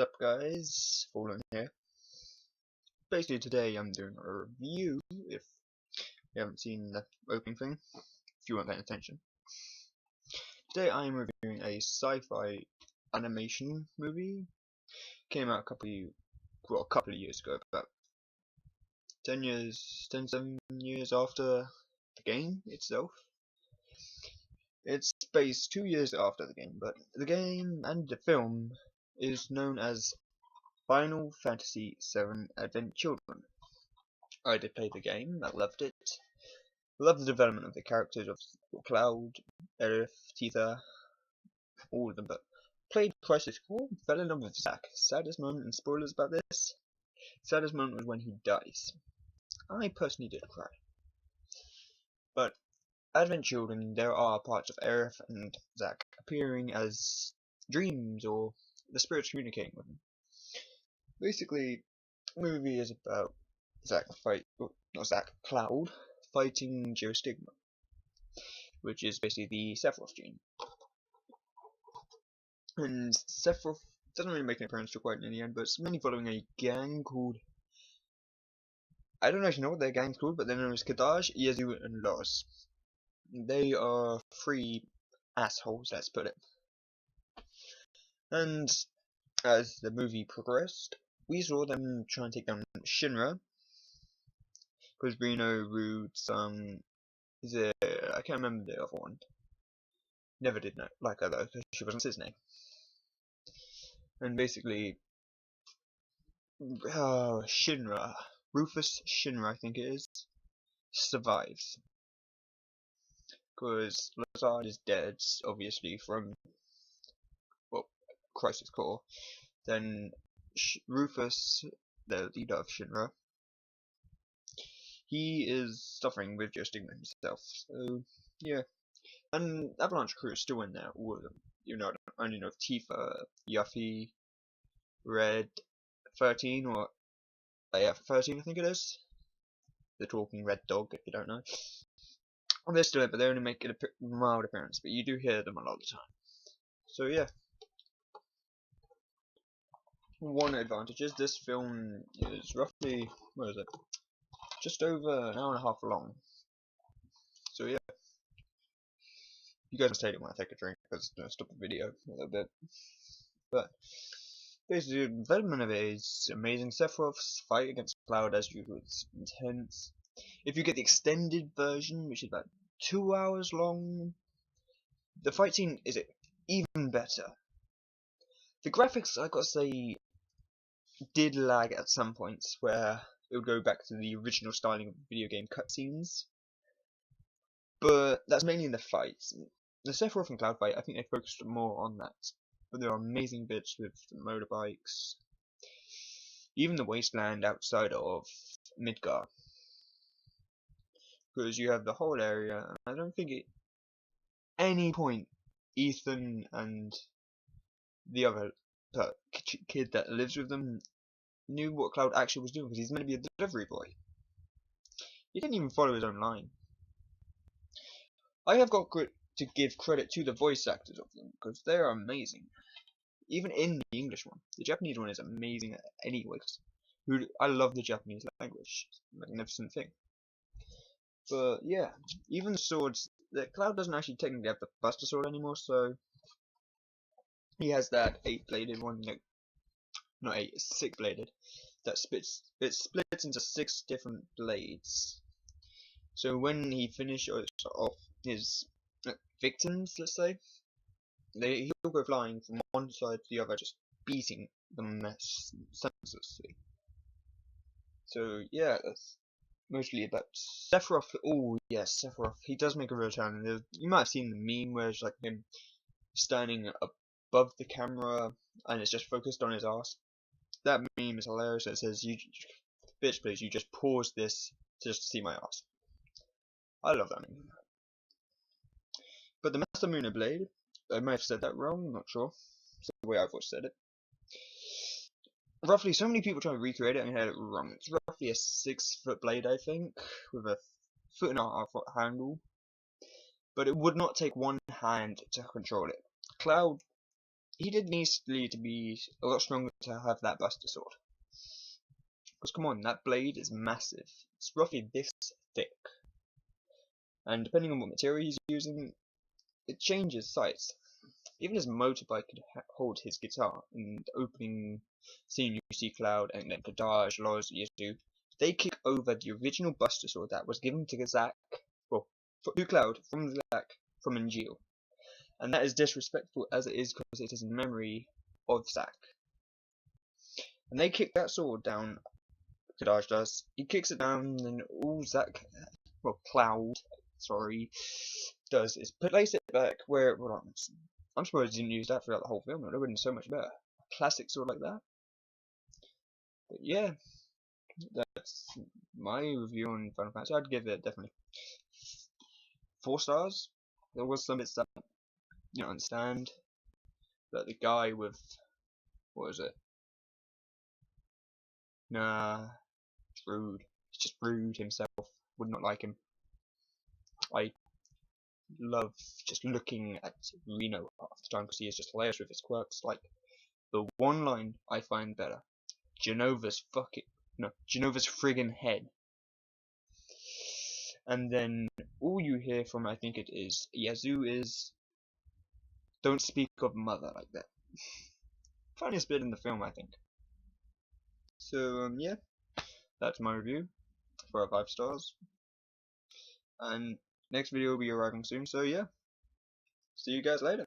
up guys, Fallen here. Basically today I'm doing a review, if you haven't seen the opening thing, if you weren't paying attention. Today I am reviewing a sci-fi animation movie. Came out a couple of years ago, about 7 years after the game itself. It's based 2 years after the game, but the game and the film is known as Final Fantasy VII Advent Children. I did play the game, I loved it. Loved the development of the characters of Cloud, Aerith, Tifa, all of them, but played Crisis Core, fell in love with Zack. Saddest moment, and spoilers about this, saddest moment was when he dies. I personally did cry. But Advent Children, there are parts of Aerith and Zack appearing as dreams or the spirits communicating with them. Basically, the movie is about Cloud fighting Geostigma, which is basically the Sephiroth gene. And Sephiroth doesn't really make an appearance till quite in the end, but it's mainly following a gang called, I don't actually know what their gang's called, but they're known as Kadaj, Yezu, and Loz. They are three assholes, let's put it. And as the movie progressed, we saw them try and take down Shinra, because Reno, Rude, I can't remember the other one. Never did like her though, because she wasn't his name. And basically, Shinra, Rufus Shinra I think it is, survives. Because Lazard is dead, obviously, from, Crisis Core. Then Rufus, the leader of Shinra, he is suffering with Geostigma himself. So, yeah. And Avalanche crew is still in there, all of them. You know, I only know of Tifa, Yuffie, Red, 13, or 13 I think it is. The talking red dog, if you don't know. And they're still in, but they only make a mild appearance, but you do hear them a lot of the time. So yeah. One advantage is this film is roughly, just over an hour and a half long. So yeah. You guys must hate it when I take a drink, because it's going to stop the video a little bit. But basically, the development of it is amazing. Sephiroth's fight against Cloud, as usual, is intense. If you get the extended version, which is about 2 hours long, the fight scene is even better. The graphics, I gotta say, did lag at some points, where it would go back to the original styling of video game cutscenes. But that's mainly in the fights. The Sephiroth and Cloud fight, I think they focused more on that. But there are amazing bits with the motorbikes, even the wasteland outside of Midgar. Because you have the whole area, and I don't think at any point Ethan and the other kid that lives with them knew what Cloud actually was doing, because he's meant to be a delivery boy. He didn't even follow his own line. I have got to give credit to the voice actors of them, because they are amazing. Even in the English one. The Japanese one is amazing anyways. I love the Japanese language. It's a magnificent thing. But yeah, even the swords, the Cloud doesn't actually technically have the Buster Sword anymore, so he has that 8-bladed one, not 8, 6-bladed, that splits into 6 different blades. So when he finishes off his victims, let's say, he'll go flying from one side to the other, just beating them senselessly. So yeah, that's mostly about Sephiroth. Oh yes, Sephiroth. He does make a return. You might have seen the meme where it's like him standing above the camera and it's just focused on his ass. That meme is hilarious. It says, "You bitch, please, you just pause this just to see my ass." I love that meme. But the Masamune blade, I may have said that wrong, I'm not sure. It's the way I've always said it. Roughly, so many people try to recreate it and had it wrong. It's roughly a 6-foot blade, I think, with a 1.5-foot handle. But it would not take one hand to control it. Cloud he did need to be a lot stronger to have that Buster Sword. Because come on, that blade is massive. It's roughly this thick. And depending on what material he's using, it changes size. Even his motorbike could hold his guitar. In the opening scene, you see Cloud and then Kadaj, Loz, Yasu. They kick over the original Buster Sword that was given to Zack, well, to Cloud from Zack from Angeal. And that is disrespectful as it is because it is in memory of Zack. And they kick that sword down. Kadaj does. He kicks it down, and all Zack, well, Cloud, sorry, does is place it back where it belongs. I'm surprised he didn't use that throughout the whole film. It would have been so much better. A classic sword like that. But yeah, that's my review on Final Fantasy. I'd give it definitely 4 stars. There was some bits that you don't understand. But the guy with, what is it? Nah, it's rude. He's just rude himself. Would not like him. I love just looking at Reno half the time because he is just hilarious with his quirks. Like the one line I find better: Genova's friggin' head. And then all you hear from, I think it is Yazoo, is don't speak of mother like that. Funniest bit in the film, I think. So yeah, that's my review for 5 stars. And next video will be arriving soon, so yeah, see you guys later.